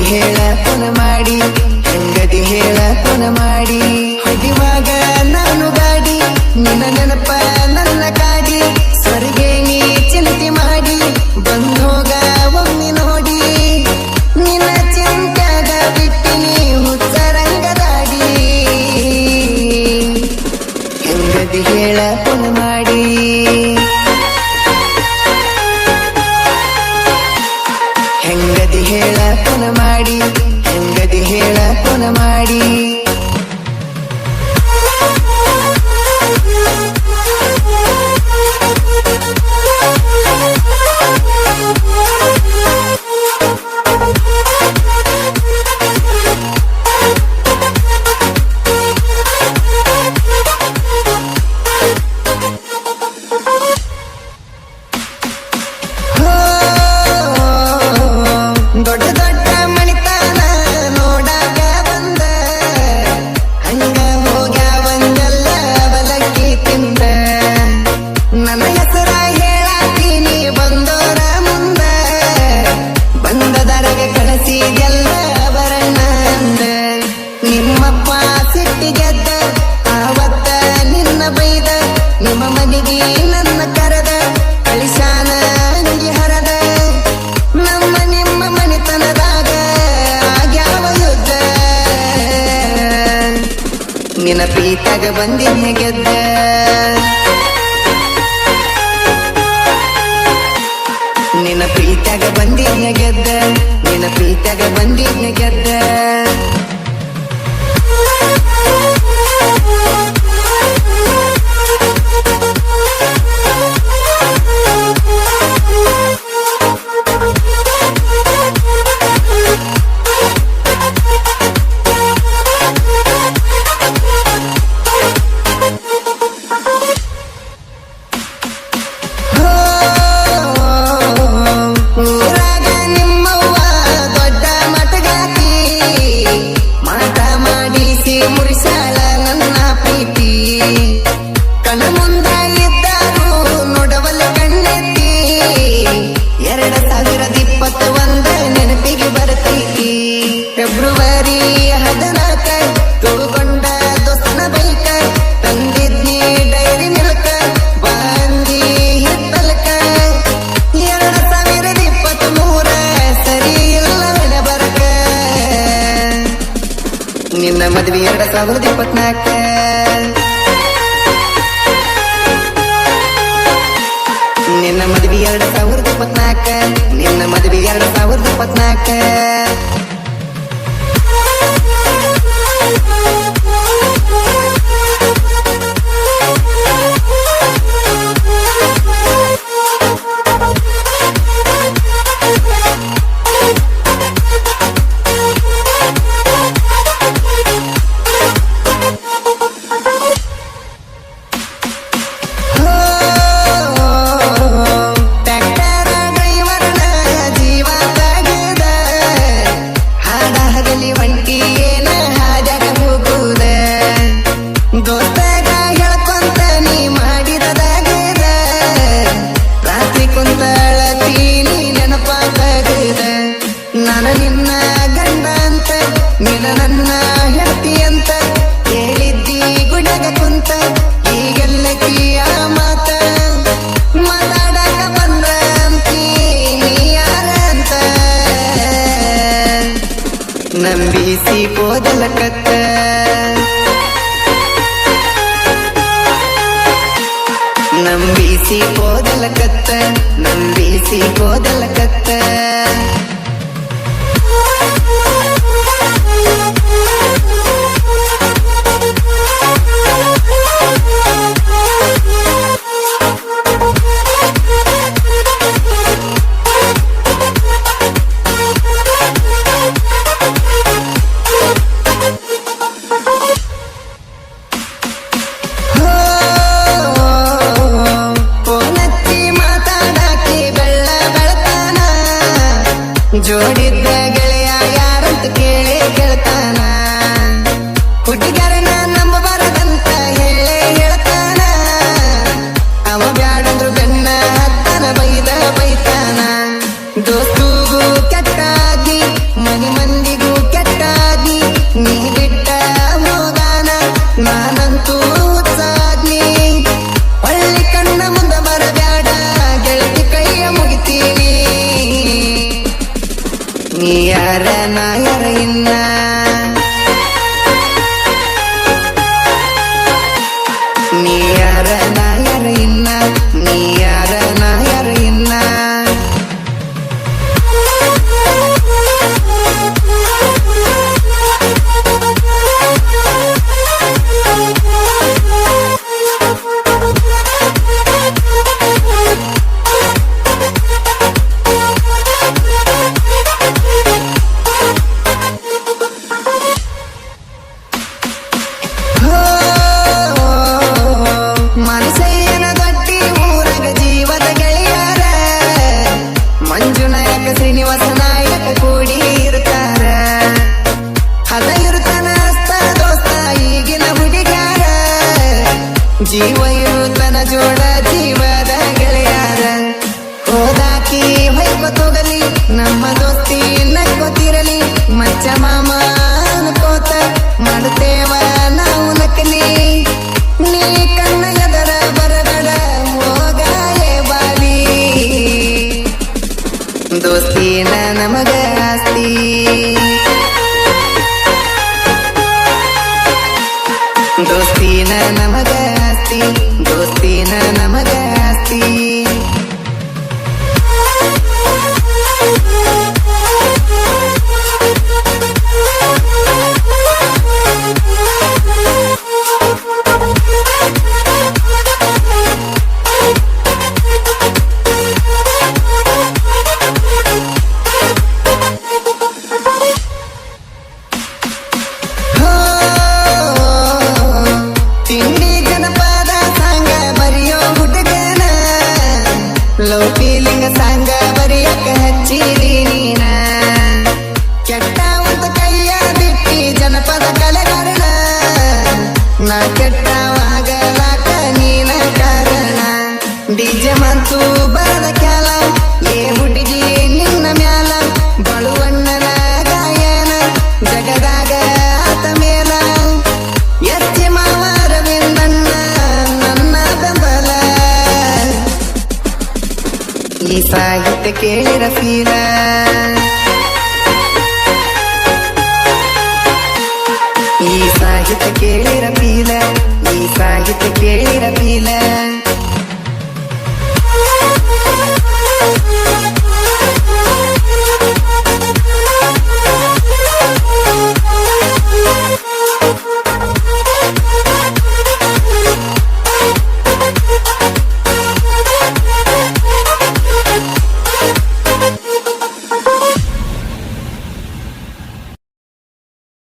ಹೇಳ ಪುನ ಮಾಡಿ ಹೆಂಗದಿ ಹೇಳ ಪುನ ಮಾಡಿ ಹೊಡಿವಾಗ ನಾನು ಗಾಡಿ ನಿನ್ನ ನೆನಪ ನನ್ನ ಕಾಡಿ ಸ್ವರ್ಗೆ ನೀ ಚಿಂತೆ ಮಾಡಿ ಬಂದೋಗ ಒಮ್ಮೆ ನೋಡಿ ನಿನ್ನ ಚಿಂತ್ಯಾಗ ಬಿಟ್ಟಿನಿ ಹುಚ್ಚರಂಗದಾಡಿ ಹೆಂಗದಿ ಹೇಳ ಪುನ ಮಾಡಿ ಹೆಂಗದಿ ಹೇಳ ಪುನ ಮಾಡಿ ಹೆಂಗದಿ ಹೇಳ ಪುನ ಮಾಡಿ ದೊಡ್ಡ ದೊಡ್ಡ ಮಣಿತಾನ ನೋಡಾಗ ಬಂದ ಹಂಗ ಹೋಗ್ಯಾವಂದೆಲ್ಲ ಬಲಕ್ಕಿ ತಿಂದ ನನ್ನ ಹೆಸರ ಹೇಳಾತೀನಿ ಬಂದೋರ ಮುಂದ ಬಂದದರಗ ಕಳಿಸಿದೆಲ್ಲ ಬರಣ್ಣ ಅಂದ ನಿಮ್ಮಪ್ಪ ಸಿಟ್ಟಿಗೆದ್ದ ಆವತ್ತ ನಿನ್ನ ಬೈದ ನಿಮ್ಮ ಮನೆಗೆ ನನ್ನ ಕರೆದ ಕಳಿಸಾನ ಅಂಗಿ ಹರದ ನಮ್ಮ ನಿಮ್ಮ ಮನೆತನದಾಗ ಆಗ್ಯಾವ ಯುದ್ಧ ನಿನ್ನ ಪ್ರೀತಾಗ ಬಂದಿನ ಗೆದ್ದ ನಿನ್ನ ಪ್ರೀತಾಗ ಬಂದಿನ ಗೆದ್ದ ನಿನ್ನ ಪ್ರೀತಾಗ ಬಂದಿನ ಗೆದ್ದ ಊರಾಗ ನಿಮ್ಮವ್ವ ದೊಡ್ಡ ಮಟಗಾತಿ ಮಾಟ ಮಾಡಿಸಿ ಮುರಿಸಾಳ ನನ್ನ ಪ್ರೀತಿ ಕಣ ಮುಂದ ಇದ್ದರು ನೋಡವಲ್ಲ ಕಣ್ಣೆತ್ತಿ 2021 ನೆನಪಿಗೆ ಬರ್ತೈತಿ ಫೆಬ್ರವರಿ 14 ತೋಗೊಂಡ ದೋಸ್ತನ ಬೈಕ ತಂದಿದ್ನಿ ಡೈರಿ ಮಿಲ್ಕ ಬಂದಿ ಹಿತ್ತಲ್ಕ 2023 ಸರಿ ಇಲ್ಲ ಬರಕ ನಿನ್ನ ಮದ್ವೆ 2024 ನಿನ್ನ ಮದ್ವೆ 2024 ನಿನ್ನ ಮದ್ವೆ 2024 ಟ್ರ್ಯಾಕ್ಟರ್ ಡ್ರೈವರ್ನ ಜೀವ ತೆಗೆದ ಹಾಡ ಹಗಲಿ ಒಂಟಿ ಏನ ಹಾಜರ ಹೋಗುದ ದೋಸ್ತಗ ಹೇಳ್ಕೊಂತ ನೀ ಮಾಡಿದದಾಗದ ರಾತ್ರಿ ಕುಂತಳತೀನಿ ನೆನಪ ತೆಗೆದ ನಾನು ನಿನ್ನ ಗಂಡ ಅಂತ ನಿನ್ನ ನನ್ನ ಹೇಳ್ತಿ ಅಂತ ಹೇಳಿದ್ದಿ ಗುಡಗ ಕುಂತ ಈಗೆಲ್ಲ ಕಿಯ ಮಾತ ಮಾತಾಡಕ ಬಂದ್ರ ಅಂತೀನಿ ಯಾರಂತ ನಂಬಿಸಿ ಕೋದಲ ಕತ್ತ ನಂಬಿಸಿ ಕೋದಲ ಕತ್ತ ನಂಬಿಸಿ ಕೋದಲ ಕತ್ತ ಫೋನತ್ತಿ ಮಾತಾಡಾಕಿ ಬೆಳ್ಳ ಬೆಳತಾನ ಜೋಡಿದ್ದ ಗೆಳೆಯ ಯಾರಂತ ಕೇಳಿ ಕೇಳ್ತಾನ ಹುಡುಗರನ ನಂಬಬಾರದಂತ ಹೇಳೇ ಹೇಳ್ತಾನ ಅವ ಬ್ಯಾಡಂದ್ರು ಬೆನ್ನ ಹತ್ತನ ಬೈದ ಬೈತಾನ ದೋಸ್ತೂಗೂ ಕೆಟ್ಟಾಗಿ ಮನಿ ಮಂದಿ ಯಾರ ನಾಯರ ಇನ್ನ ನೀ ಯಾರ ನಾಯರ ಇನ್ನ ನೀ ಯಾರ ನಾಯರ ಇನ್ನ ಮನಸ್ಸೇನ ದೊಡ್ಡಿ ಊರಗ ಜೀವದ ಗೆಳೆಯಾರ ಮಂಜುನಾಯಕ ಶ್ರೀನಿವಾಸ ನಾಯಕ ಕೂಡಿ ಇರ್ತಾರ ಹದ ಇರುತ್ತಾನ ಅಸ್ತ ದೋಸ್ತ ಈಗಿನ ಹುಡುಗಾರ ಜೀವ ಇರುತ್ತನ ಜೋಡ ಜೀವದ ಗೆಳೆಯಾರ ಹೋದಾಕಿ ಹೊಯ್ಕೊತೋಗಲಿ ನಮ್ಮ ದೋಸ್ತಿ ನಕ್ಕೋತಿರಲಿ ಮಚ್ಚ ಮಾಮ ಅನ್ಕೋತ ಮಾಡುತ್ತೇವ ನಾವು ನಕಲಿ ನೀ ಕಣ್ಣ ಎದರ ಬರಬೇಡ ಹೋಗಾಯೇ ಬಾಲಿ ದೋಸ್ತಿನ ನಮಗ ಆಸ್ತಿ ದೋಸ್ತಿನ ನಮಗ ಆಸ್ತಿ ದೋಸ್ತಿನ ನಮಗ ಆಸ್ತಿ ತಿಂಡಿ ಜನಪದ ಸಾಂಗ ಬರೆಯೋ ಹುಡುಗನ ಲವ್ ಫೀಲಿಂಗ್ ಸಾಂಗ ಬರೆಯಕ ಹಚ್ಚಿರಿ ನೀನ ಕೆಟ್ಟ ಒಂದು ಕೈಯ ಬಿಟ್ಟಿ ಜನಪದ ಕಲೆಗಾರನ ನಾ ಕೆಟ್ಟವಾಗಲಾಕ ನೀನ ಕಾರಣ ಡಿಜೆ ಮತ್ತು ಬರದ ಕ್ಯಾಲ ಏ ಹುಡುಗಿ ನಿನ್ನ ಮ್ಯಾಲ ಬಳುವಣ್ಣನ ಗಾಯನ ಜಗದಾಗ ಆತ ಮೇಲ ಎತ್ತಿ ಮಾವರ ಬಿಂದಣ್ಣ ನನ್ನ ಬೆಂಬಲ ಈ ಸಾಹಿತ್ಯ ಕೇಳಿರ ಫೀಲ ಈ ಸಾಹಿತ್ಯ ಕೇಳಿರ ಫೀಲ ಈ ಸಾಹಿತ್ಯ ಕೇಳಿರ ಫೀಲ